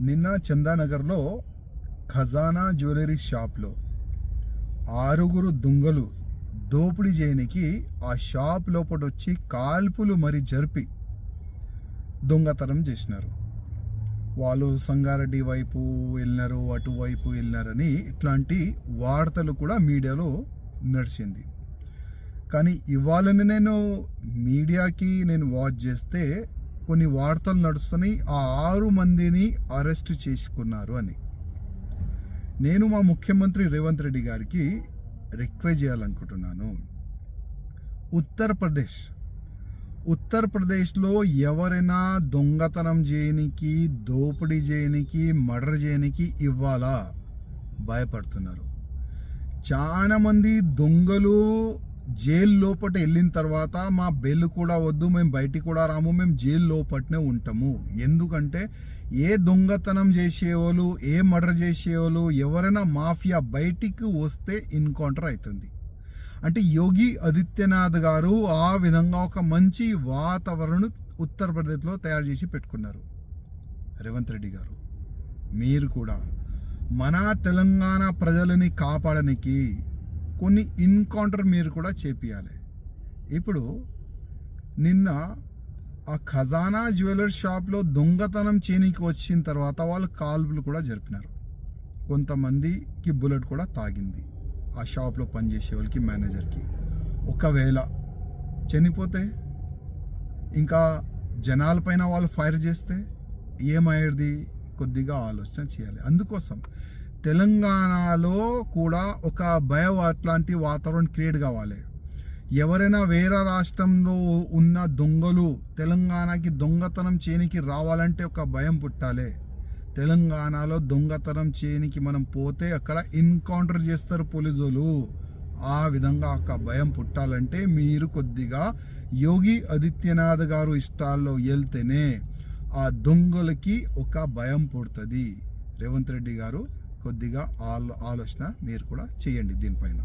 నిన్న చందానగర్లో ఖజానా జ్యువెలరీ షాప్లో 6 దొంగలు దోపిడీ చేయనికి ఆ షాప్ లోపల వచ్చి కాల్పులు మరి జరిపి దొంగతనం చేసినారు. వాళ్ళు సంగారెడ్డి వైపు వెళ్ళినారు, అటువైపు వెళ్ళినారని ఇట్లాంటి వార్తలు కూడా మీడియాలో నడిచింది. కానీ ఇవాళని నేను మీడియాకి వాచ్ చేస్తే కొన్ని వార్తలు నడుస్తున్నాయి, ఆ 6 మందిని అరెస్ట్ చేసుకున్నారు అని. నేను మా ముఖ్యమంత్రి రేవంత్ రెడ్డి గారికి రిక్వెస్ట్ చేయాలనుకుంటున్నాను. ఉత్తరప్రదేశ్లో ఎవరైనా దొంగతనం చేయనికి, దోపిడీ చేయనికి, మర్డర్ చేయనికి ఇవ్వాలా భయపడుతున్నారు. చాలా మంది దొంగలు జైలు లోపట వెళ్ళిన తర్వాత మా బెయిల్ కూడా వద్దు, మేము బయటికి కూడా రాము, మేము జైలు లోపటనే ఉంటాము. ఎందుకంటే ఏ దొంగతనం చేసేవాళ్ళు, ఏ మర్డర్ చేసేవాళ్ళు, ఎవరైనా మాఫియా బయటికి వస్తే ఎన్కౌంటర్ అవుతుంది. అంటే యోగి ఆదిత్యనాథ్ గారు ఆ విధంగా ఒక మంచి వాతావరణం ఉత్తరప్రదేశ్లో తయారు చేసి పెట్టుకున్నారు. రేవంత్ రెడ్డి గారు, మీరు కూడా మన తెలంగాణ ప్రజలని కాపాడడానికి కొన్ని ఎన్కౌంటర్ మీరు కూడా చేపియాలి. ఇప్పుడు నిన్న ఆ ఖజానా జ్యువెలరీ షాప్లో దొంగతనం చేయనికి వచ్చిన తర్వాత వాళ్ళు కాల్పులు కూడా జరిపినారు. కొంతమందికి బుల్లెట్ కూడా తాగింది ఆ షాప్లో పనిచేసే వాళ్ళకి, మేనేజర్కి. ఒకవేళ చనిపోతే, ఇంకా జనాలపైన వాళ్ళు ఫైర్ చేస్తే ఏమయ్యేది? కొద్దిగా ఆలోచన చేయాలి. అందుకోసం తెలంగాణలో కూడా ఒక భయం అట్లాంటి వాతావరణం క్రియేట్ కావాలి. ఎవరైనా వేరే రాష్ట్రంలో ఉన్న దొంగలు తెలంగాణకి దొంగతనం చేయనికి రావాలంటే ఒక భయం పుట్టాలి. తెలంగాణలో దొంగతనం చేయనికి మనం పోతే అక్కడ ఎన్కౌంటర్ చేస్తారు పోలీసులు. ఆ విధంగా ఒక భయం పుట్టాలంటే మీరు కొద్దిగా యోగి ఆదిత్యనాథ్ గారు ఇష్టాల్లో వెళ్తేనే ఆ దొంగలకి ఒక భయం పుడుతుంది. రేవంత్ రెడ్డి గారు కొద్దిగా ఆలోచన మీరు కూడా చేయండి దీనిపైన.